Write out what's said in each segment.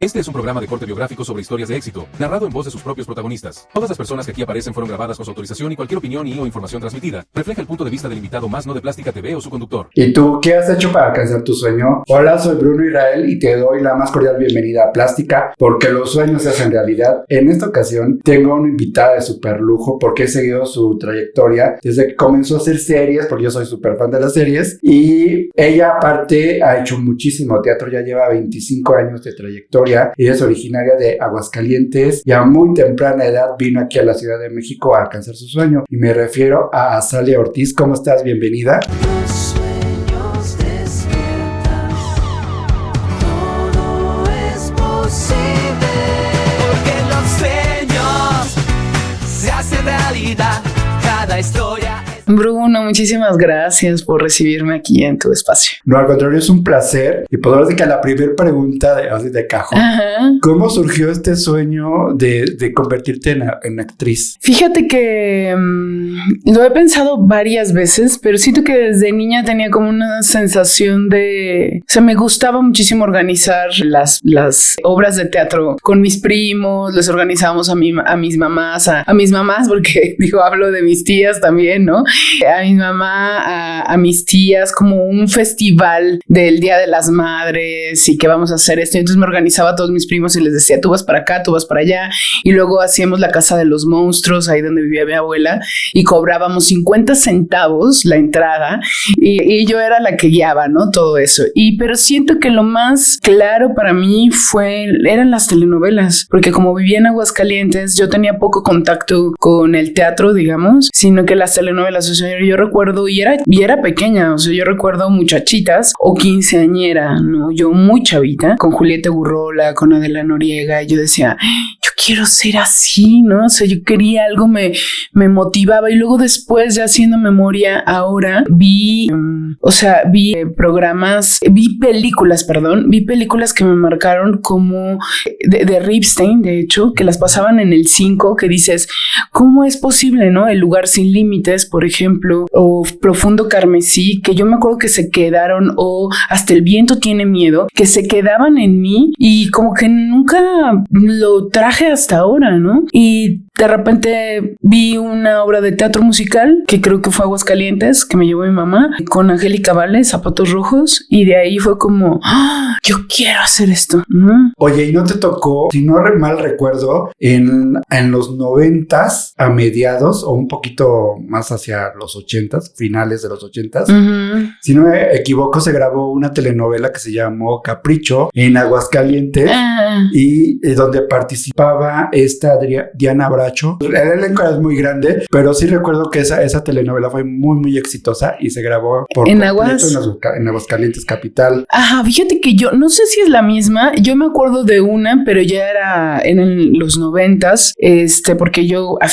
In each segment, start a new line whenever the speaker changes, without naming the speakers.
Este es un programa de corte biográfico sobre historias de éxito, narrado en voz de sus propios protagonistas. Todas las personas que aquí aparecen fueron grabadas con su autorización y cualquier opinión o información transmitida refleja el punto de vista del invitado más no de Plástica TV o su conductor.
¿Y tú qué has hecho para alcanzar tu sueño? Hola, soy Bruno Israel y te doy la más cordial bienvenida a Plástica, porque los sueños se hacen realidad. En esta ocasión tengo una invitada de super lujo porque he seguido su trayectoria desde que comenzó a hacer series, porque yo soy súper fan de las series, y ella aparte ha hecho muchísimo teatro, ya lleva 25 años de trayectoria. Ella es originaria de Aguascalientes y a muy temprana edad vino aquí a la Ciudad de México a alcanzar su sueño. Y me refiero a Azalia Ortiz. ¿Cómo estás? Bienvenida.
Los sueños despiertan, todo es posible, porque los sueños se hacen realidad, cada historia.
Bruno, muchísimas gracias por recibirme aquí en tu espacio.
No, al contrario, es un placer. Y podemos decir que la primera pregunta de cajón.
Ajá.
¿Cómo surgió este sueño de convertirte en actriz?
Fíjate que lo he pensado varias veces, pero siento que desde niña tenía como una sensación de... O sea, me gustaba muchísimo organizar las obras de teatro con mis primos, les organizábamos a mis mamás, porque digo, hablo de mis tías también, ¿no? A mi mamá, a mis tías, como un festival del Día de las Madres y que vamos a hacer esto. Y entonces me organizaba a todos mis primos y les decía, tú vas para acá, tú vas para allá. Y luego hacíamos la Casa de los Monstruos, ahí donde vivía mi abuela, y cobrábamos 50 centavos la entrada. Y yo era la que guiaba, ¿no? Todo eso. Pero siento que lo más claro para mí eran las telenovelas, porque como vivía en Aguascalientes, yo tenía poco contacto con el teatro, digamos, sino que las telenovelas. O sea, yo recuerdo, y era pequeña, o sea, yo recuerdo Muchachitas o Quinceañera, ¿no? Yo muy chavita, con Julieta Gurrola, con Adela Noriega, y yo decía, yo quiero ser así, ¿no? O sea, yo quería algo, me motivaba, y luego después, ya haciendo memoria, ahora vi películas que me marcaron, como de Ripstein, de hecho, que las pasaban en el 5, que dices, ¿cómo es posible, no? El lugar sin límites, por ejemplo, o Profundo Carmesí, que yo me acuerdo que se quedaron, o Hasta el viento tiene miedo, que se quedaban en mí y como que nunca lo traje hasta ahora, ¿no? Y de repente vi una obra de teatro musical, que creo que fue Aguascalientes, que me llevó mi mamá, con Angélica Vale, Zapatos Rojos, y de ahí fue como, yo quiero hacer esto.
Oye, ¿y no te tocó, si no mal recuerdo, en los 90s, a mediados, o un poquito más hacia los 80s, finales de los 80s, si no me equivoco, se grabó una telenovela que se llamó Capricho en Aguascalientes, y donde participaba esta Diana Bracho. El elenco era muy grande, pero sí recuerdo que esa telenovela fue muy, muy exitosa y se grabó en Aguascalientes capital.
Ajá, fíjate que yo no sé si es la misma. Yo me acuerdo de una, pero ya era en los 90s, porque yo a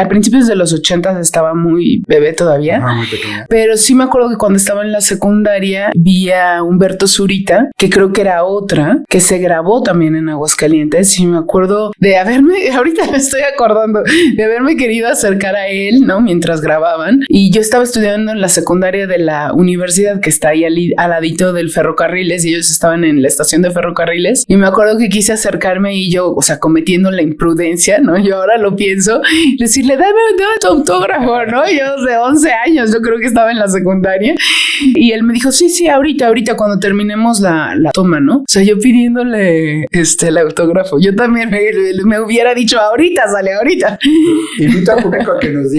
principios de los 80s estaba muy bebé todavía.
Muy pequeña.
Pero sí me acuerdo que cuando estaba en la secundaria vi a Humberto Zurita, que creo que era otra, que se grabó también en Aguascalientes, y me acuerdo de ahorita me estoy acordando, de haberme querido acercar a él, ¿no? Mientras grababan. Y yo estaba estudiando en la secundaria de la universidad, que está ahí al ladito del ferrocarriles, y ellos estaban en la estación de ferrocarriles. Y me acuerdo que quise acercarme y yo, o sea, cometiendo la imprudencia, ¿no? Yo ahora lo pienso, decirle, dame tu autógrafo, ¿no? Yo de 11 años, yo creo que estaba en la secundaria. Y él me dijo, sí, ahorita, cuando terminemos la toma, ¿no? O sea, yo pidiéndole el autógrafo. Yo también me hubiera dicho, ahorita, sale ahorita.
Invito al público a que nos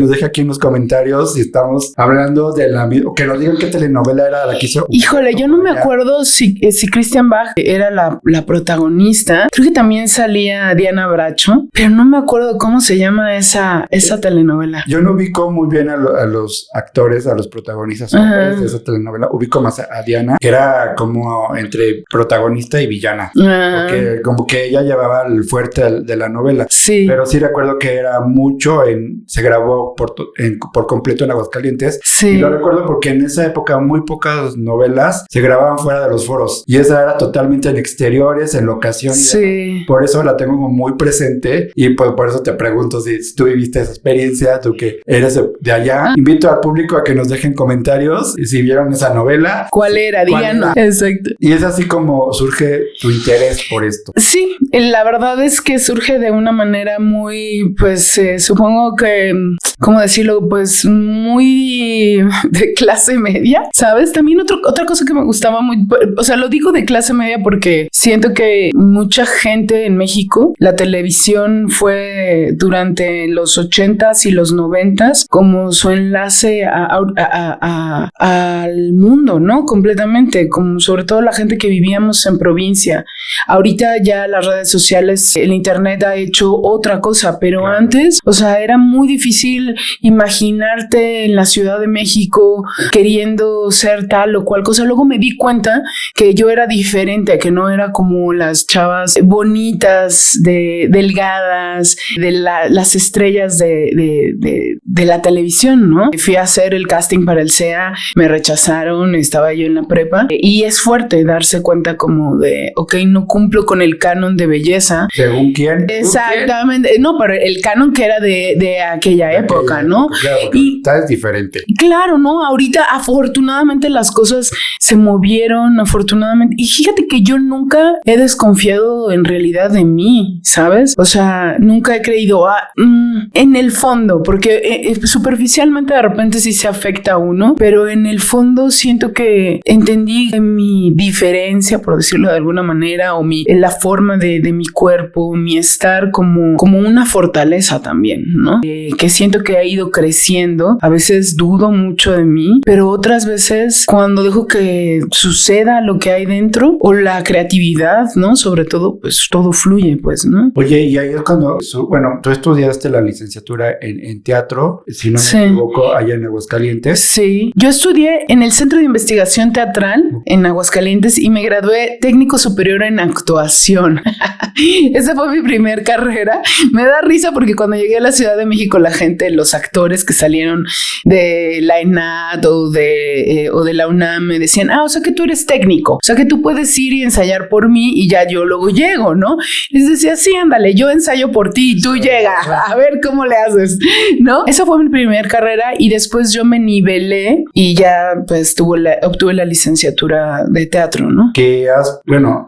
deje aquí en los comentarios si estamos hablando de que nos digan qué telenovela era la que hizo.
Híjole, yo no me acuerdo si Christian Bach era la protagonista. Creo que también salía Diana Bracho, pero no me acuerdo cómo se llama esa telenovela.
Yo no ubico muy bien a los actores, a los protagonistas de esa telenovela. Ubico más a Diana, que era como entre protagonista y villana. Porque como que ella llevaba el fuerte de la novela.
Sí.
Pero sí recuerdo que era mucho, se grabó por completo en Aguascalientes.
Sí.
Y lo recuerdo porque en esa época muy pocas novelas se grababan fuera de los foros. Y esa era totalmente en exteriores, en locación.
Sí.
Por eso la tengo muy presente y pues por eso te pregunto si tú viviste esa experiencia, tú que eres de allá. Invito al público a que nos dejen comentarios si vieron esa novela.
¿Cuál era? Díganos. Exacto.
Y es así como surge tu interés por esto.
Sí, la verdad es que surge de una manera muy, pues supongo que, ¿cómo decirlo? Pues muy de clase media, ¿sabes? También otra cosa que me gustaba muy, o sea, lo digo de clase media porque siento que mucha gente en México, la televisión fue durante los 80s y los 90s como su enlace al mundo, ¿no? Completamente, como sobre todo la gente que vivíamos en provincia. Ahorita ya las redes sociales, el internet ha hecho otra cosa, pero claro, antes, o sea, era muy difícil imaginarte en la Ciudad de México queriendo ser tal o cual cosa. Luego me di cuenta que yo era diferente, que no era como las chavas bonitas, delgadas, de las estrellas de la televisión, ¿no? Fui a hacer el casting para el CEA, me rechazaron, estaba yo en la prepa y es fuerte darse cuenta como de, ok, no cumplo con el canon de belleza.
¿Según quién?
Exactamente. No, pero el canon que era de aquella época, ¿no?
Claro, y es diferente.
Claro, ¿no? Ahorita afortunadamente las cosas se movieron, afortunadamente. Y fíjate que yo nunca he desconfiado en realidad de mí, ¿sabes? O sea, nunca he creído en el fondo, porque superficialmente de repente sí se afecta a uno, pero en el fondo siento que entendí mi diferencia, por decirlo de alguna manera, o la forma de mi cuerpo, mi estar como una fortaleza también, ¿no? Que siento que ha ido creciendo. A veces dudo mucho de mí, pero otras veces cuando dejo que suceda lo que hay dentro o la creatividad, ¿no? Sobre todo, pues todo fluye, pues, ¿no?
Oye, y ahí es cuando, tú estudiaste la licenciatura en teatro, si no me equivoco, allá en Aguascalientes.
Sí, yo estudié en el Centro de Investigación Teatral en Aguascalientes y me gradué técnico superior en actuación. Esa fue mi primer carrera. Me da risa porque cuando llegué a la Ciudad de México, la gente, los actores que salieron de la ENAD o de la UNAM me decían, o sea que tú eres técnico, o sea que tú puedes ir y ensayar por mí y ya yo luego llego, ¿no? Les decía, sí, ándale, yo ensayo por ti y tú llegas, a ver cómo le haces, ¿no? Esa fue mi primer carrera y después yo me nivelé y ya pues obtuve la licenciatura de teatro, ¿no?
Que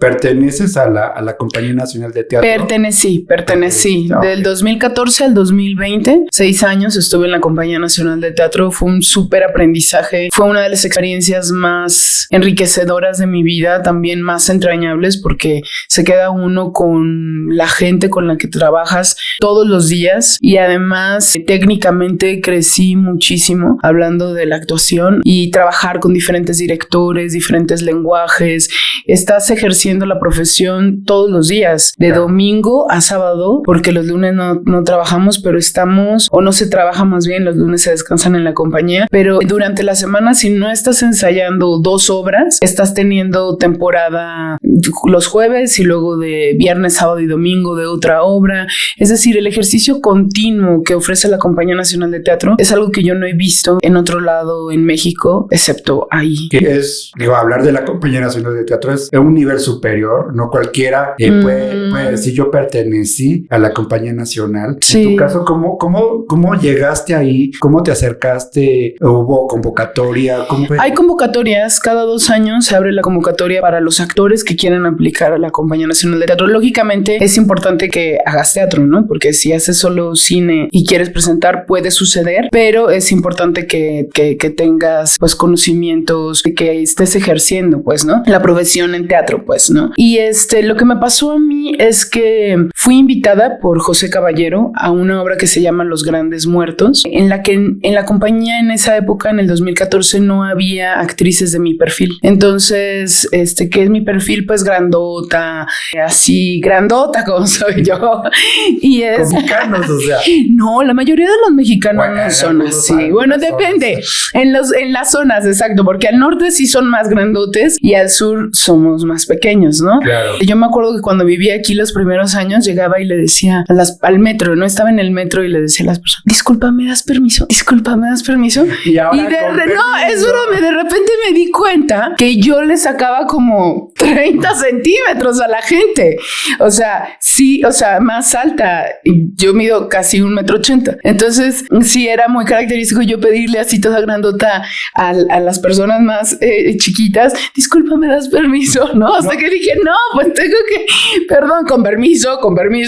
perteneces a la Compañía Nacional de Teatro.
Pertenecí. Del 2014 al 2020, 6 años estuve en la Compañía Nacional de Teatro. Fue un súper aprendizaje. Fue una de las experiencias más enriquecedoras de mi vida, también más entrañables porque se queda uno con la gente con la que trabajas todos los días y además técnicamente crecí muchísimo hablando de la actuación y trabajar con diferentes directores, diferentes lenguajes. Estás ejerciendo la profesión todos los días, de domingo a sábado, porque los lunes no trabajamos, pero no se trabaja más bien, los lunes se descansan en la compañía, pero durante la semana si no estás ensayando 2 obras, estás teniendo temporada los jueves y luego de viernes, sábado y domingo de otra obra. Es decir, el ejercicio continuo que ofrece la Compañía Nacional de Teatro es algo que yo no he visto en otro lado en México, excepto ahí.
Que es, hablar de la Compañía Nacional de Teatro es un nivel superior, no cualquiera puede decir yo pertenecí a la Compañía Nacional.
Sí.
En tu caso, ¿cómo llegaste ahí? ¿Cómo te acercaste? ¿Hubo convocatoria? ¿Cómo fue?
Hay convocatorias, cada 2 años se abre la convocatoria para los actores que quieren aplicar a la Compañía Nacional de Teatro. Lógicamente es importante que hagas teatro, ¿no? Porque si haces solo cine y quieres presentar puede suceder, pero es importante que tengas pues conocimientos, que estés ejerciendo pues, ¿no? La profesión en teatro pues, ¿no? Y lo que me pasó a mí es que fui invitada por José Caballero a una obra que se llama Los Grandes Muertos, en la que en la compañía en esa época, en el 2014, no había actrices de mi perfil. Entonces, ¿qué es mi perfil? Pues grandota, así grandota como soy yo. Y es...
Mexicanos, o sea.
No, la mayoría de los mexicanos no son así. Bueno, depende. En las zonas, exacto, porque al norte sí son más grandotes y al sur somos más pequeños, ¿no?
Claro.
Yo me acuerdo que cuando vivía aquí los primeros años, llegaba y le decía al metro, ¿no? Estaba en el metro y le decía a las personas, disculpa, ¿me das permiso? Disculpa, ¿me das permiso?
Y ahora
no, es broma, de repente me di cuenta que yo le sacaba como 30 centímetros a la gente. O sea, sí, o sea, más alta. Yo mido casi 1,80 m. Entonces, sí era muy característico yo pedirle así toda grandota a las personas más chiquitas, disculpa, ¿me das permiso? ¿No? Hasta que dije, no, pues tengo que, perdón, con permiso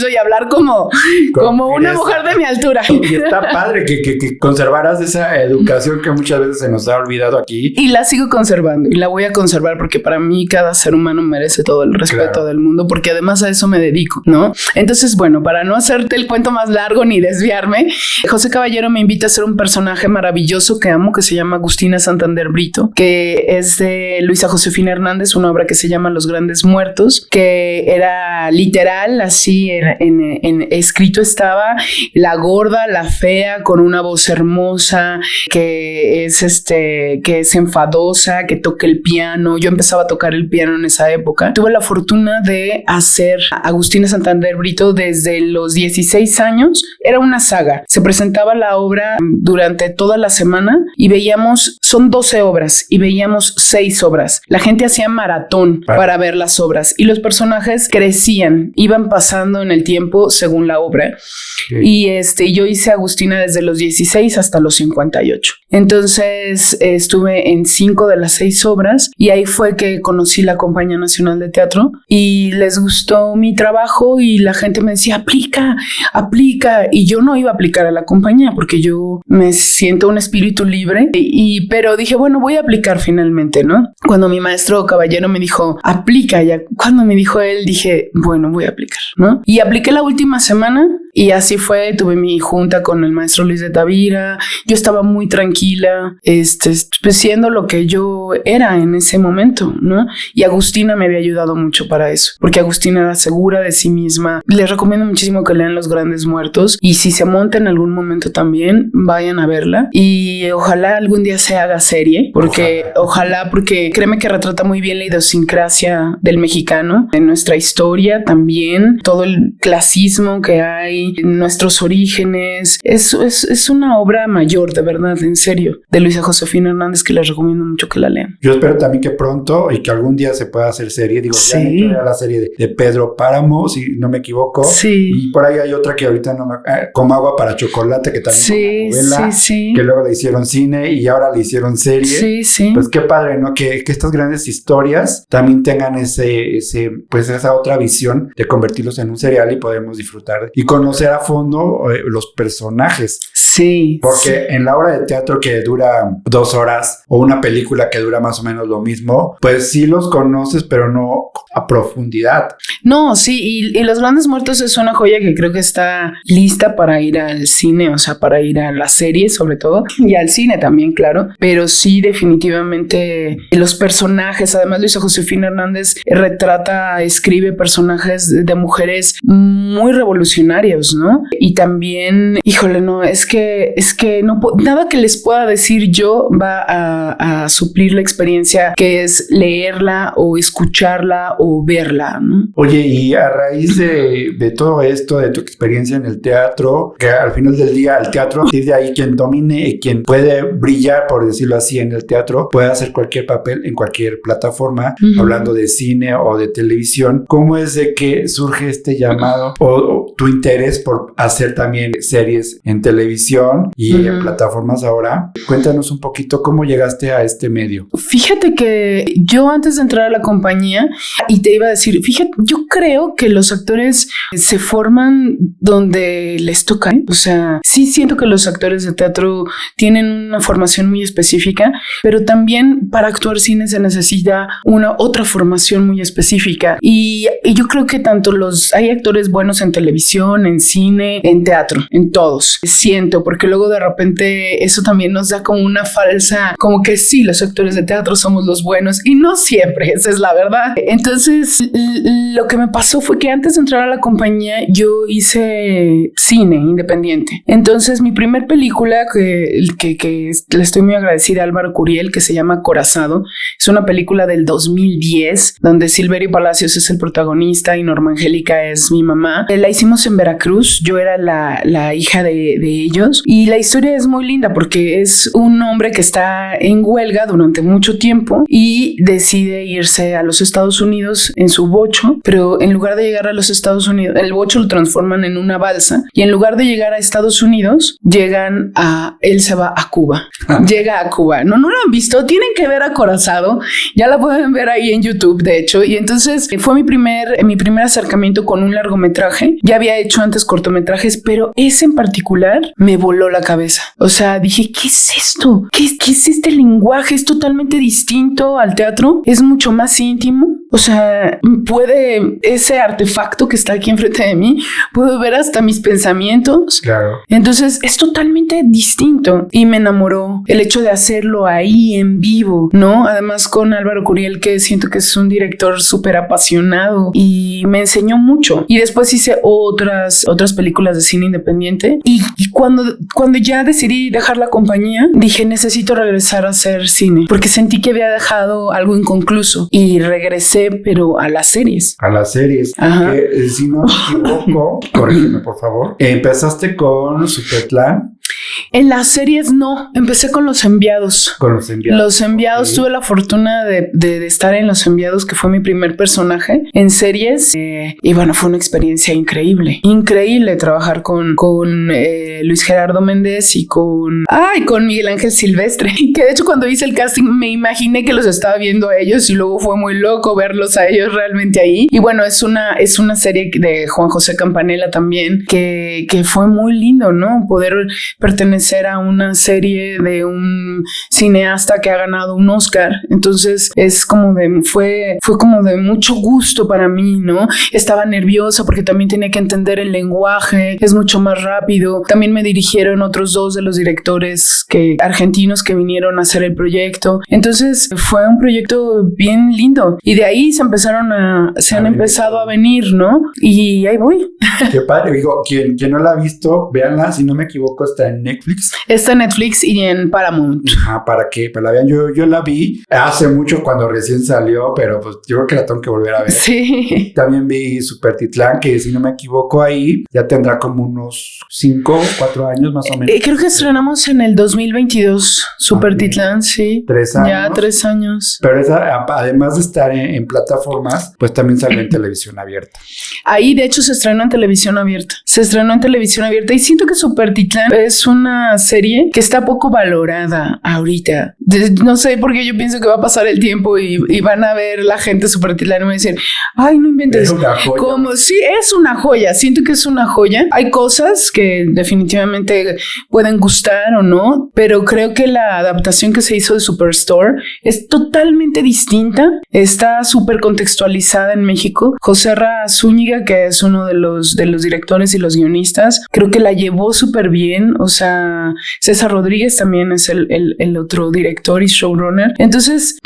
y hablar como una mujer de mi altura.
Y está padre que conservaras esa educación que muchas veces se nos ha olvidado aquí.
Y la sigo conservando y la voy a conservar porque para mí cada ser humano merece todo el respeto del mundo, porque además a eso me dedico, ¿no? Entonces, bueno, para no hacerte el cuento más largo ni desviarme, José Caballero me invita a hacer un personaje maravilloso que amo, que se llama Agustina Santander Brito, que es de Luisa Josefina Hernández, una obra que se llama Los Grandes Muertos, que era literal, así en escrito estaba la gorda, la fea, con una voz hermosa, que es enfadosa, que toca el piano. Yo empezaba a tocar el piano en esa época. Tuve la fortuna de hacer a Agustina Santander Brito desde los 16 años. Era una saga. Se presentaba la obra durante toda la semana y son 12 obras y veíamos 6 obras. La gente hacía maratón para ver las obras y los personajes crecían, iban pasando en el tiempo según la obra. Y yo hice a Agustina desde los 16 hasta los 58. Entonces estuve en 5 de las 6 obras y ahí fue que conocí la Compañía Nacional de Teatro y les gustó mi trabajo y la gente me decía, aplica, y yo no iba a aplicar a la compañía porque yo me siento un espíritu libre, pero dije, bueno, voy a aplicar finalmente, ¿no? Cuando mi maestro Caballero me dijo, aplica, ya cuando me dijo él, dije, bueno, voy a aplicar, ¿no? Y apliqué la última semana y así fue, tuve mi junta con el maestro Luis de Tavira, yo estaba muy tranquila, pues siendo lo que yo era en ese momento, ¿no? Y Agustina me había ayudado mucho para eso, porque Agustina era segura de sí misma. Les recomiendo muchísimo que lean Los Grandes Muertos y si se monta en algún momento también, vayan a verla y ojalá algún día se haga serie, porque porque créeme que retrata muy bien la idiosincrasia del mexicano, de nuestra historia también, todo el clasismo que hay, nuestros orígenes. Es una obra mayor, de verdad, en serio, de Luisa Josefina Hernández, que les recomiendo mucho que la lean.
Yo espero también que pronto y que algún día se pueda hacer serie. Digo, ya han hecho la serie de Pedro Páramo, si no me equivoco.
Sí.
Y por ahí hay otra que ahorita no me... Como Agua para Chocolate, que también es una novela, que luego le hicieron cine y ahora le hicieron serie. Sí. Pues qué padre, ¿no? Que estas grandes historias también tengan pues esa otra visión de convertirlos en un serial y podemos disfrutar y conocer a fondo los personajes.
Sí.
Porque en la obra de teatro que dura 2 horas o una película que dura más o menos lo mismo, pues sí los conoces, pero no a profundidad.
No, sí, y Los Grandes Muertos es una joya que creo que está lista para ir al cine, o sea, para ir a la serie sobre todo, y al cine también, claro, pero sí definitivamente los personajes, además Luisa Josefina Hernández escribe personajes de mujeres muy revolucionarios, ¿no? Y también, híjole, no, es que no nada que les pueda decir yo va a suplir la experiencia que es leerla o escucharla o verla, ¿no?
Oye, y a raíz de todo esto, de tu experiencia en el teatro, que al final del día el teatro, y de ahí quien domine y quien puede brillar, por decirlo así, en el teatro, puede hacer cualquier papel en cualquier plataforma, hablando de cine o de televisión. ¿Cómo es de que surge este llamado o tu interés por hacer también series en televisión y en plataformas ahora? Cuéntanos un poquito cómo llegaste a este medio.
Fíjate que yo antes de entrar a la compañía, y te iba a decir, fíjate, yo creo que los actores se forman donde les toca, ¿eh? O sea, sí siento que los actores de teatro tienen una formación muy específica, pero también para actuar cine se necesita otra formación muy específica. Y yo creo que hay actores buenos en televisión, en cine, en teatro, en todos. Siento, porque luego de repente eso también nos da como una falsa, como aunque sí, los actores de teatro somos los buenos y no siempre, esa es la verdad. Entonces, lo que me pasó fue que antes de entrar a la compañía yo hice cine independiente. Entonces, mi primer película que le estoy muy agradecida a Álvaro Curiel, que se llama Corazado, es una película del 2010 donde Silverio Palacios es el protagonista y Norma Angélica es mi mamá. La hicimos en Veracruz, yo era la hija de ellos y la historia es muy linda porque es un hombre que está en huelga durante mucho tiempo y decide irse a los Estados Unidos en su bocho, pero en lugar de llegar a los Estados Unidos, el bocho lo transforman en una balsa y en lugar de llegar a Estados Unidos, él se va a Cuba. Llega a Cuba. No lo han visto, tienen que ver Acorazado, ya la pueden ver ahí en YouTube, de hecho, y entonces fue mi primer acercamiento con un largometraje. Ya había hecho antes cortometrajes, pero ese en particular me voló la cabeza. O sea, dije, ¿qué es esto? ¿Qué es este lenguaje? Es totalmente distinto al teatro, es mucho más íntimo. O sea, ese artefacto que está aquí enfrente de mí, puedo ver hasta mis pensamientos.
Claro.
Entonces es totalmente distinto y me enamoró el hecho de hacerlo ahí en vivo, ¿no? Además con Álvaro Curiel, que siento que es un director súper apasionado y me enseñó mucho. Y después hice otras películas de cine independiente y cuando ya decidí dejar la compañía, dije, necesito regresar a hacer cine porque sentí que había dejado algo inconcluso y regresé, pero a las series.
A las series.
Ajá.
Si no me equivoco, corrígeme por favor. Empezaste con Supertlán.
En las series no, empecé con Los Enviados.
Con Los Enviados.
Los Enviados,
Okay.
Tuve la fortuna de estar en Los Enviados, que fue mi primer personaje en series. Y bueno, fue una experiencia increíble. Increíble trabajar con Luis Gerardo Méndez y con Miguel Ángel Silvestre. Que de hecho cuando hice el casting me imaginé que los estaba viendo a ellos y luego fue muy loco verlos a ellos realmente ahí. Y bueno, es una serie de Juan José Campanella también que fue muy lindo, ¿no? Poder pertenecer a una serie de un cineasta que ha ganado un Oscar. Entonces fue como de mucho gusto para mí, ¿no? Estaba nerviosa porque también tenía que entender el lenguaje, es mucho más rápido. También me dirigieron otros 2 de los directores argentinos que vinieron a hacer el proyecto. Entonces fue un proyecto bien lindo y de ahí se han empezado a venir, ¿no? Y ahí voy.
Qué padre. Digo, quien no la ha visto, véanla, si no me equivoco, está en Netflix.
Está en Netflix y en Paramount.
Para que la vean. Yo la vi hace mucho cuando recién salió, pero pues yo creo que la tengo que volver a ver.
Sí.
También vi Supertitlán, que si no me equivoco ahí ya tendrá como unos 5 o 4 años más o menos.
Creo que estrenamos en el 2022 Supertitlán, sí.
3 años.
Ya 3 años.
Pero esa, además de estar en plataformas, pues también salió en televisión abierta.
Ahí de hecho se estrenó en televisión abierta. Y siento que Supertitlán es una serie que está poco valorada ahorita. No sé por qué yo pienso que va a pasar el tiempo y van a ver la gente Supertitlán y me van a decir, ay, no inventes.
Es una joya.
Como sí, es una joya. Siento que es una joya. Hay cosas que definitivamente pueden gustar o no, pero creo que la adaptación que se hizo de Superstore es totalmente distinta. Está súper contextualizada en México. José Ra Zúñiga, que es uno de los directores y los guionistas, creo que la llevó súper bien. O sea, César Rodríguez también es el otro director y showrunner. Entonces,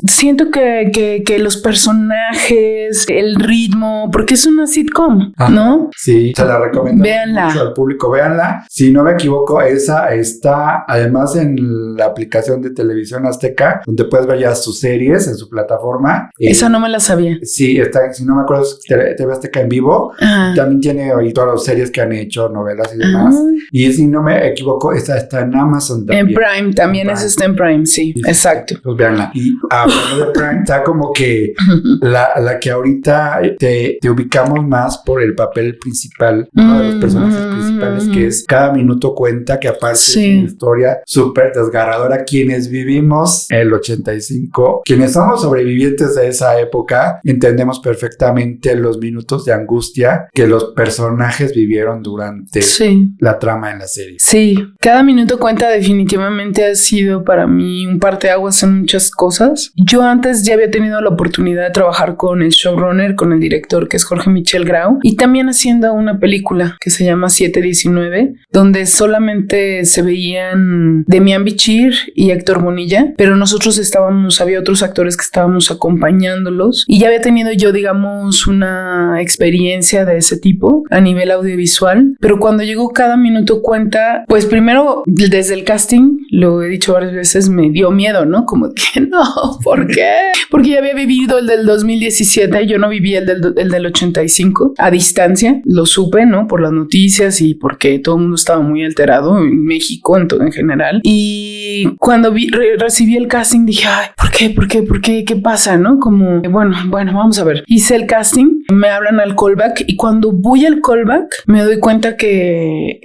siento que los personajes, el ritmo, porque es una sitcom, ¿no?
Sí, se la recomiendo
Véanla.
mucho al público. Véanla. Si no me equivoco, esa está además en la aplicación de Televisión Azteca, donde puedes ver ya sus series en su plataforma.
Esa no me la sabía.
Sí, está, si no me acuerdo, TV Azteca en vivo.
Ajá.
También tiene ahí todas las series que han hecho, novelas y demás. Y si no me equivoco, esta está en Amazon también.
En Prime, también esa está en Prime, sí, exacto.
Pues véanla. Y hablando de Prime, está como que la que ahorita te ubicamos más por el papel principal, uno de los personajes principales, que es Cada Minuto Cuenta, que aparte es una historia súper desgarradora. Quienes vivimos el 85, quienes somos sobrevivientes de esa época, entendemos perfectamente los minutos de angustia que los personajes vivieron durante la trama en la serie.
Sí, cada minuto cuenta definitivamente ha sido para mí un parteaguas en muchas cosas. Yo antes ya había tenido la oportunidad de trabajar con el showrunner, con el director que es Jorge Michel Grau, y también haciendo una película que se llama 719, donde solamente se veían Demián Bichir y Héctor Bonilla, pero nosotros había otros actores que estábamos acompañándolos, y ya había tenido yo, digamos, una experiencia de ese tipo a nivel audiovisual, pero cuando llegó Cada Minuto Cuenta, pues primero desde el casting, lo he dicho varias veces, me dio miedo, ¿no? Como que no, ¿por qué? Porque ya había vivido el del 2017, yo no viví el del 85 a distancia, lo supe, ¿no? Por las noticias y porque todo el mundo estaba muy alterado en México en todo en general. Y cuando recibí el casting dije, ay, ¿por qué? ¿Qué pasa? ¿No? Como, bueno, vamos a ver. Hice el casting, me hablan al callback y cuando voy al callback me doy cuenta que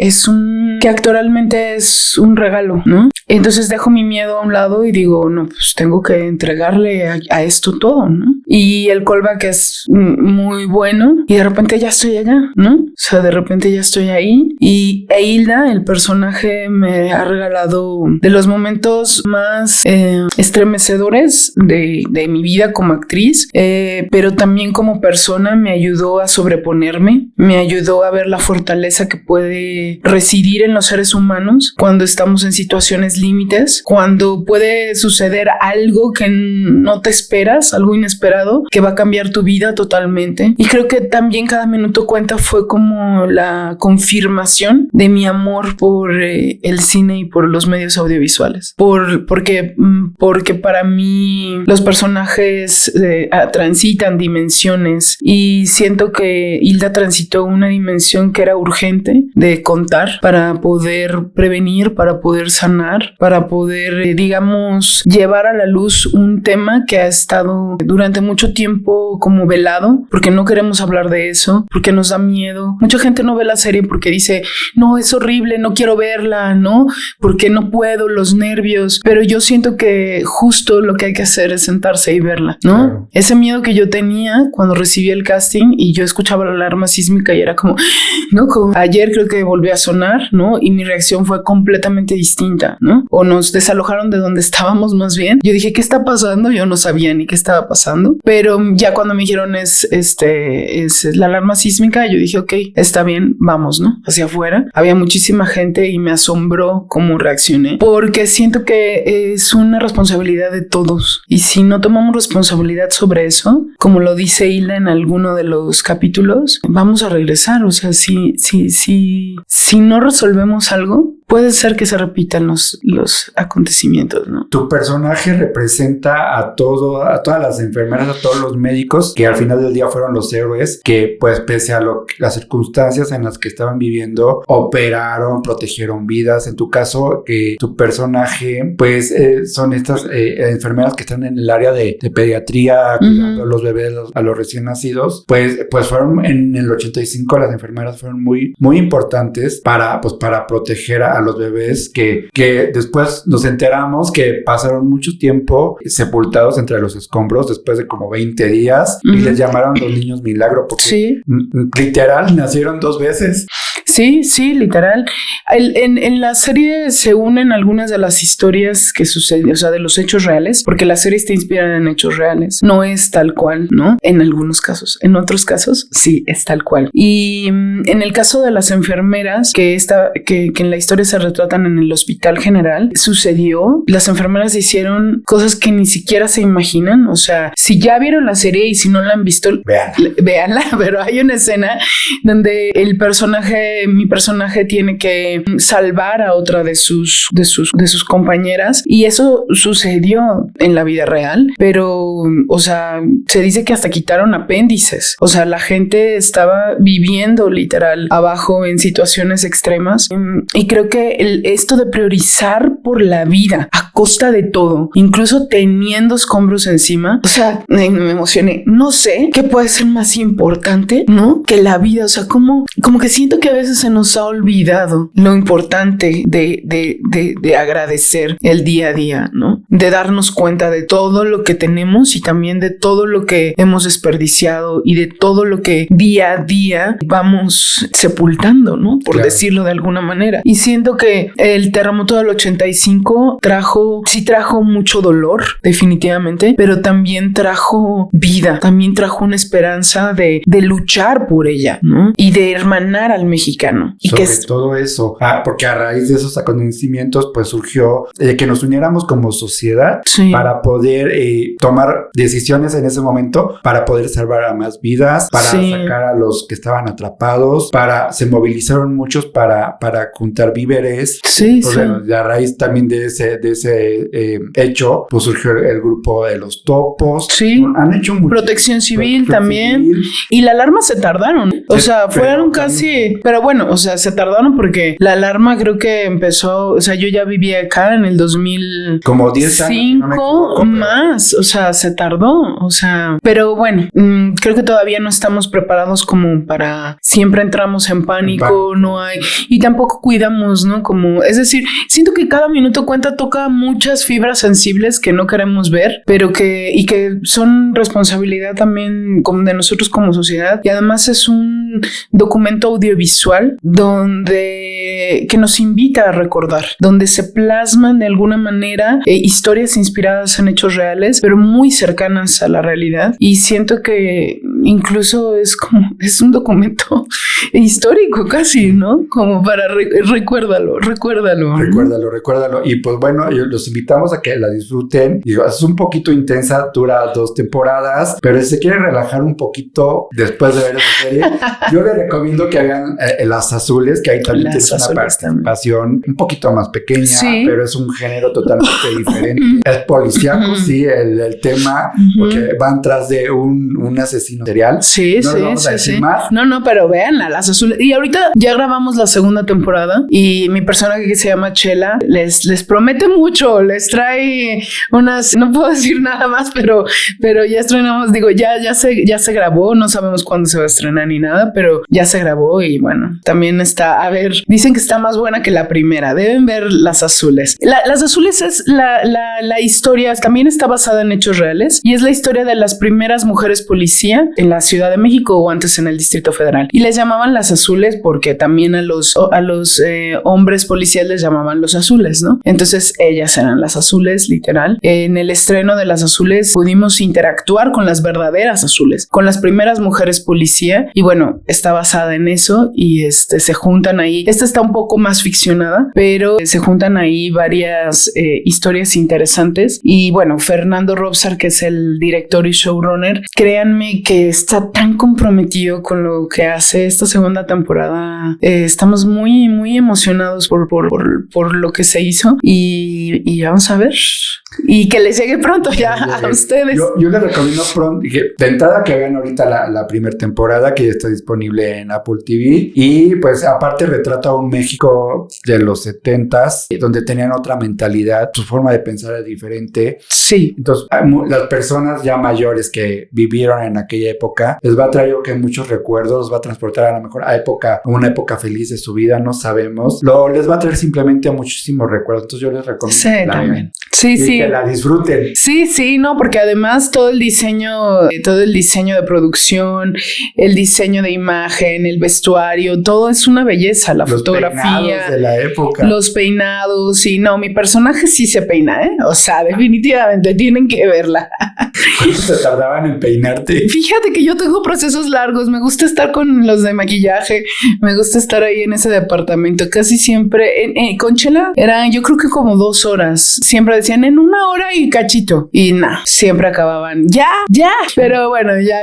que actoralmente es un regalo, ¿no? Entonces dejo mi miedo a un lado y digo, no, pues tengo que entregarle a esto todo, ¿no? Y el callback es muy bueno y de repente ya estoy allá, ¿no? O sea, de repente ya estoy ahí y Hilda, el personaje, me ha regalado de los momentos más estremecedores de mi vida como actriz, pero también como persona me ayudó a sobreponerme, me ayudó a ver la fortaleza que puede residir en los seres humanos cuando estamos en situaciones límites, cuando puede suceder algo que no te esperas, algo inesperado, que va a cambiar tu vida totalmente. Y creo que también Cada Minuto Cuenta fue como la confirmación de mi amor por el cine y por los medios audiovisuales. Porque para mí los personajes transitan dimensiones y siento que Hilda transitó una dimensión que era urgente de contar para poder prevenir, para poder sanar, para poder, digamos, llevar a la luz un tema que ha estado durante mucho tiempo como velado, porque no queremos hablar de eso, porque nos da miedo. Mucha gente no ve la serie porque dice, no, es horrible, no quiero verla, ¿no? Porque no puedo, los nervios. Pero yo siento que justo lo que hay que hacer es sentarse y verla, ¿no? Claro. Ese miedo que yo tenía cuando recibí el casting y yo escuchaba la alarma sísmica y era como, ¿no? Como ayer creo que volvió a sonar, ¿no? Y mi reacción fue completamente distinta, ¿no? O nos desalojaron de donde estábamos más bien. Yo dije, ¿qué está pasando? Yo no sabía ni qué estaba pasando, pero ya cuando me dijeron es la alarma sísmica, yo dije, ok, está bien, vamos, ¿no? Hacia afuera. Había muchísima gente y me asombró cómo reaccioné, porque siento que es una responsabilidad de todos. Y si no tomamos responsabilidad sobre eso, como lo dice Hilda en alguno de los capítulos, vamos a regresar. O sea, si no resolvemos algo, puede ser que se repitan los acontecimios, ¿no?
Tu personaje representa a todas las enfermeras, a todos los médicos que al final del día fueron los héroes que, pues, pese a las circunstancias en las que estaban viviendo, operaron, protegieron vidas. En tu caso, tu personaje, pues, son estas enfermeras que están en el área de pediatría, cuidando a los bebés, a los recién nacidos. Pues fueron en el 85, las enfermeras fueron muy, muy importantes para proteger a los bebés que después nos enteramos que pasaron mucho tiempo sepultados entre los escombros después de como 20 días y les llamaron los niños milagro porque literal nacieron 2 veces.
Sí, literal. En la serie se unen algunas de las historias que sucedieron, o sea, de los hechos reales, porque la serie está inspirada en hechos reales. No es tal cual, ¿no? En algunos casos. En otros casos, sí, es tal cual. Y en el caso de las enfermeras, que en la historia se retratan en el Hospital General, sucedió. Las enfermeras hicieron cosas que ni siquiera se imaginan. O sea, si ya vieron la serie y si no la han visto, véanla. Pero hay una escena donde mi personaje tiene que salvar a otra de sus compañeras y eso sucedió en la vida real, pero, o sea, se dice que hasta quitaron apéndices. O sea, la gente estaba viviendo literal abajo en situaciones extremas y creo que esto de priorizar por la vida a costa de todo, incluso teniendo escombros encima. O sea, me emocioné. No sé qué puede ser más importante, ¿no? Que la vida. O sea, como que siento que a veces se nos ha olvidado lo importante de agradecer el día a día, ¿no? De darnos cuenta de todo lo que tenemos y también de todo lo que hemos desperdiciado y de todo lo que día a día vamos sepultando, ¿no? Por decirlo de alguna manera. Y siento que el terremoto del 85 trajo mucho dolor, definitivamente, pero también trajo vida, también trajo una esperanza de luchar por ella, ¿no? Y de hermanar al mexicano. Y
sobre todo eso, porque a raíz de esos acontecimientos pues surgió que nos uniéramos como sociedad para poder tomar decisiones en ese momento, para poder salvar a más vidas, para sacar a los que estaban atrapados, se movilizaron muchos para juntar víveres. Bueno, a raíz también de ese hecho pues surgió el grupo de los topos. Han hecho mucho.
Protección Civil también. Y la alarma se tardaron. O sea, fueron casi... Pero bueno, o sea, se tardaron porque la alarma creo que empezó... O sea, yo ya vivía acá en el 2000...
Como 10 años.
5 más. O sea, se tardó. O sea... Pero bueno, creo que todavía no estamos preparados como para... Siempre entramos en pánico, no hay... Y tampoco cuidamos, ¿no? Como... Es decir, siento que cada minuto cuenta toca muchas fibras sensibles que no queremos ver, pero que son responsabilidad también como de nosotros como sociedad. Y además es un documento audiovisual que nos invita a recordar, donde se plasman de alguna manera historias inspiradas en hechos reales, pero muy cercanas a la realidad. Y siento que incluso es un documento histórico casi, ¿no? Como para recuérdalo. Y
pues bueno, los invitamos a que la disfruten. Es un poquito intensa, dura 2 temporadas, pero si se quieren relajar un poquito después de ver esa serie, yo les recomiendo que hagan Las Azules, que ahí también tienes una participación un poquito más pequeña, pero es un género totalmente diferente. Es policíaco, el tema, porque van tras de un asesino serial. Más.
No, pero véanla, Las Azules. Y ahorita ya grabamos la segunda temporada y mi personaje que se llama Chela les promete mucho, les trae unas, no puedo decir nada más, pero ya estrenamos, digo, ya se grabó, no sabemos cuándo se va a estrenar ni nada, pero ya se grabó y bueno, también está, a ver, dicen que está más buena que la primera, deben ver Las Azules. Las Azules es la historia, también está basada en hechos reales y es la historia de las primeras mujeres policía en la Ciudad de México o antes en el Distrito Federal. Y les llamaban Las Azules porque también a los hombres policías les llamaban los azules, ¿no? Entonces ellas eran las azules, literal. En el estreno de Las Azules pudimos interactuar con las verdaderas azules, con las primeras mujeres policía y bueno, está basada en eso y se juntan ahí. Esta está un poco más ficcionada, pero se juntan ahí varias historias interesantes y bueno, Fernando Robsar, que es el director y showrunner, créanme que está tan comprometido con lo que hace esta segunda temporada. Estamos muy, muy emocionados por lo que se hizo y vamos a ver. Y que les llegue pronto ya a ustedes.
Yo les recomiendo pronto, de entrada que vean ahorita la primera temporada que ya está disponible en Apple TV y pues aparte retrata un México de los 70s donde tenían otra mentalidad, su forma de pensar es diferente.
Sí.
Entonces las personas ya mayores que vivieron en aquella época les va a traer muchos recuerdos, los va a transportar a lo mejor a una época feliz de su vida, no sabemos. Les va a traer simplemente muchísimos recuerdos. Entonces yo les recomiendo que la vean.
Sí.
Que la disfruten.
Sí, no, porque además todo el diseño de producción, el diseño de imagen, el vestuario, todo es una belleza, la fotografía. Los peinados
de la época.
Los peinados, y no, mi personaje sí se peina, ¿eh? O sea, definitivamente tienen que verla.
¿Cuánto te tardaban en peinarte?
Fíjate que yo tengo procesos largos, me gusta estar con los de maquillaje, me gusta estar ahí en ese departamento, casi siempre, con Chela eran yo creo que como 2 horas, siempre decían en 1 hora y cachito, y siempre acababan, ya, pero bueno, ya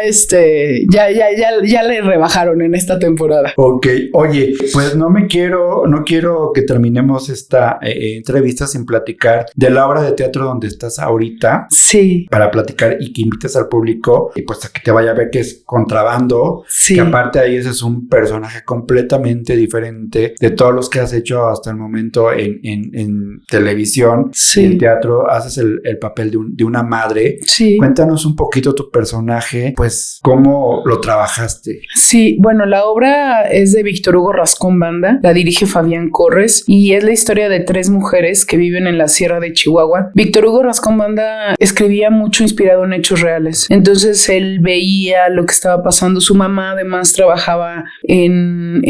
le rebajaron en esta temporada.
Ok, oye, pues no quiero que terminemos esta entrevista sin platicar de la obra de teatro donde estás ahorita.
Sí.
Para platicar y que invites al público y pues a que te vaya a ver que es Contrabando. Sí. Que aparte ahí ese es un personaje completamente diferente de todos los que has hecho hasta el momento en televisión. televisión,
Sí.
el teatro, haces el papel de una madre.
Sí.
Cuéntanos un poquito tu personaje, pues, ¿cómo lo trabajaste?
Sí, bueno, la obra es de Víctor Hugo Rascón Banda, la dirige Fabián Corres y es la historia de 3 mujeres que viven en la Sierra de Chihuahua. Víctor Hugo Rascón Banda escribía mucho inspirado en hechos reales, entonces él veía lo que estaba pasando. Su mamá además trabajaba en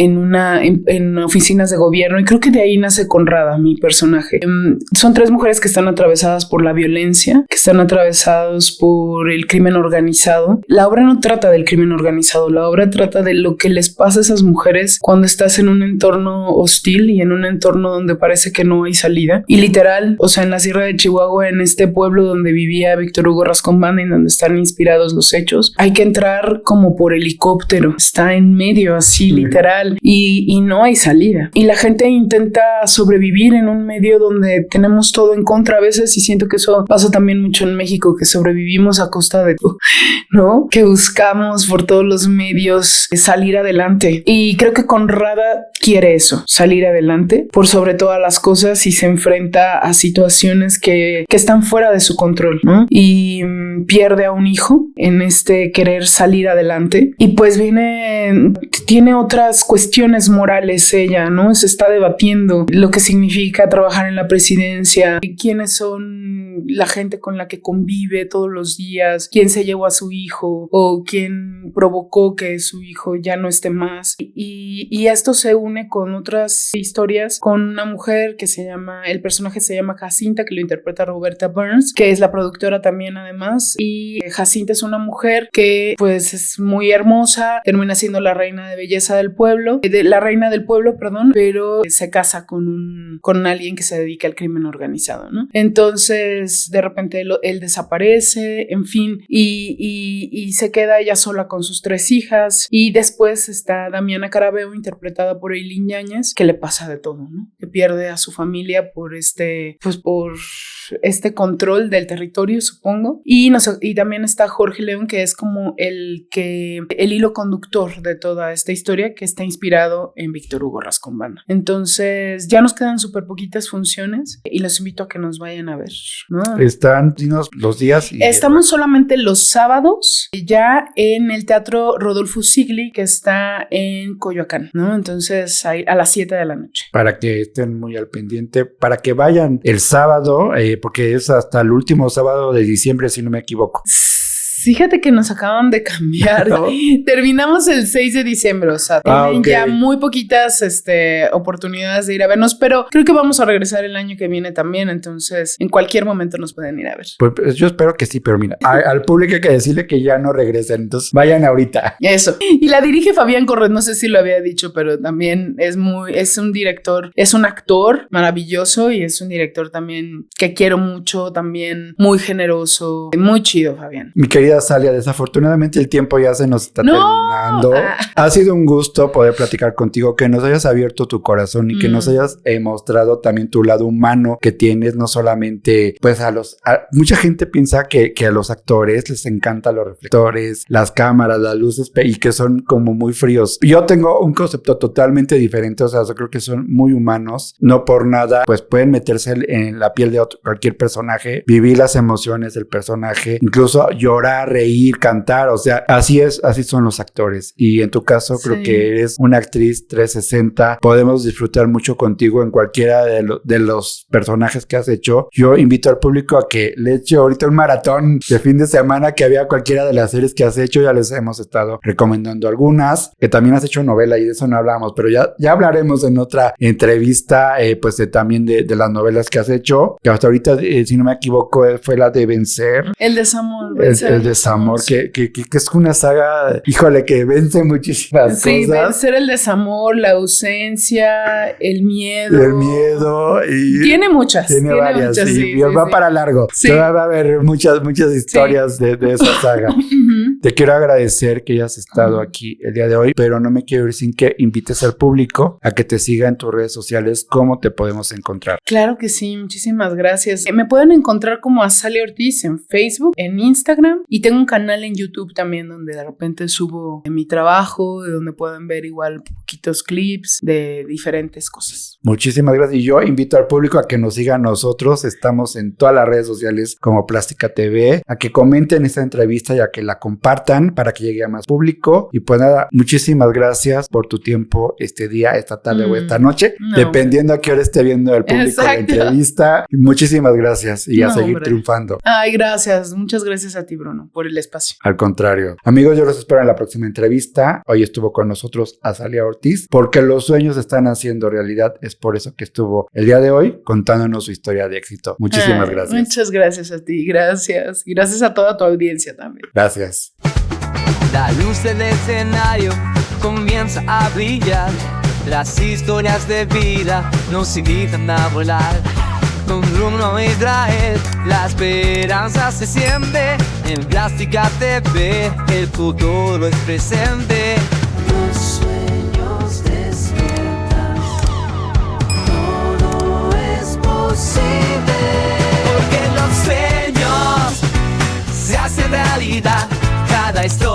oficinas de gobierno y creo que de ahí nace Conrada, mi personaje. Son 3 mujeres que están atravesadas por la violencia, que están atravesadas por el crimen organizado. La obra no trata del crimen organizado, la obra trata de lo que les pasa a esas mujeres cuando estás en un entorno hostil y en un entorno donde parece que no hay salida. Y literal, o sea, en la Sierra de Chihuahua, en este pueblo donde vivía Víctor Hugo Rascón Banda y donde están inspirados los hechos, hay que entrar como por helicóptero, está en medio así literal y no hay salida. Y la gente intenta sobrevivir en un medio donde tenemos todo en contra a veces y siento que eso pasa también mucho en México, que sobrevivimos a costa de todo, ¿no? Que buscamos por todos los medios salir adelante. Y creo que Conrada quiere eso, salir adelante por sobre todas las cosas y se enfrenta a situaciones que están fuera de su control, ¿no? Y pierde a un hijo en este querer salir adelante y pues tiene otras cuestiones morales ella, ¿no? Se está debatiendo lo que significa trabajar en la presidencia, quiénes son la gente con la que convive todos los días, quién se llevó a su hijo o quién provocó que su hijo ya no esté más. Y esto se une con otras historias, con una mujer que el personaje se llama Jacinta, que lo interpreta Roberta Burns, que es la productora también además, y Jacinta es una mujer que pues es muy hermosa, termina siendo la reina de belleza del pueblo, pero se casa con alguien que se dedica al crimen organizado, ¿no? Entonces de repente él desaparece, en fin, y se queda ella sola con sus 3 hijas, y después está Damiana Carabeo, interpretada por Eileen Yáñez, que le pasa de todo, ¿no? Que pierde a su familia por este control del territorio, supongo, y también está Jorge León, que es como el hilo conductor de toda esta historia, que está inspirado en Víctor Hugo Rascón Banda. Entonces ya nos quedan súper poquitas funciones y los invito a que nos vayan a ver, ¿no?
Dinos los días.
Estamos solamente los sábados ya en el Teatro Rodolfo Sigli, que está en Coyoacán, ¿no? Entonces a las 7 de la noche.
Para que estén muy al pendiente, para que vayan el sábado, porque es hasta el último sábado de diciembre, si no me equivoco.
Fíjate que nos acaban de cambiar. ¿No? Terminamos el 6 de diciembre, o sea, tienen ya muy poquitas oportunidades de ir a vernos, pero creo que vamos a regresar el año que viene también, entonces en cualquier momento nos pueden ir a ver.
Pues yo espero que sí, pero mira, al público hay que decirle que ya no regresen, entonces vayan ahorita.
Eso. Y la dirige Fabián Corres, no sé si lo había dicho, pero también es un director, es un actor maravilloso y es un director también que quiero mucho, también muy generoso, muy chido, Fabián.
Mi querida Salia, desafortunadamente el tiempo ya se nos está terminando. Ha sido un gusto poder platicar contigo, que nos hayas abierto tu corazón y que nos hayas mostrado también tu lado humano que tienes, no solamente pues mucha gente piensa que a los actores les encantan los reflectores, las cámaras, las luces y que son como muy fríos. Yo tengo un concepto totalmente diferente, o sea, yo creo que son muy humanos, no por nada pues pueden meterse en la piel de cualquier personaje, vivir las emociones del personaje, incluso llorar, reír, cantar, o sea, así son los actores. Y en tu caso creo que eres una actriz 360, podemos disfrutar mucho contigo en cualquiera de los personajes que has hecho. Yo invito al público a que le eche ahorita un maratón de fin de semana que había cualquiera de las series que has hecho. Ya les hemos estado recomendando algunas, que también has hecho novela y de eso no hablamos, pero ya hablaremos en otra entrevista también de las novelas que has hecho, que hasta ahorita si no me equivoco fue la de Vencer.
El desamor.
El desamor, que es una saga, híjole, que vence muchísimas cosas.
Sí, vencer el desamor, la ausencia, el miedo.
El miedo. Y
tiene muchas.
Tiene varias, y va para largo.
Sí.
Va a haber muchas historias de esa saga. Te quiero agradecer que hayas estado aquí el día de hoy, pero no me quiero ir sin que invites al público a que te siga en tus redes sociales. ¿Cómo te podemos encontrar?
Claro que sí, muchísimas gracias. Me pueden encontrar como Azalia Ortiz en Facebook, en Instagram y tengo un canal en YouTube también donde de repente subo mi trabajo, donde pueden ver igual poquitos clips de diferentes cosas.
Muchísimas gracias. Y yo invito al público a que nos siga a nosotros. Estamos en todas las redes sociales como Plástica TV, a que comenten esta entrevista y a que la compartan para que llegue a más público. Y pues nada, muchísimas gracias por tu tiempo este día, esta tarde o esta noche, dependiendo a qué hora esté viendo el público la entrevista. Muchísimas gracias y a seguir triunfando.
Ay, gracias. Muchas gracias a ti, Bruno, por el espacio.
Al contrario. Amigos, yo los espero en la próxima entrevista. Hoy estuvo con nosotros Azalia Ortiz, porque los sueños se están haciendo realidad. Es por eso que estuvo el día de hoy contándonos su historia de éxito. Muchísimas gracias.
Muchas gracias a ti. Gracias. Y gracias a toda tu audiencia también.
Gracias.
La luz del escenario comienza a brillar. Las historias de vida nos invitan a volar. Con Bruno e Israel, la esperanza se siente. En Plástica TV, el futuro es presente. Los sueños despiertan, todo es posible. Porque los sueños se hacen realidad, cada historia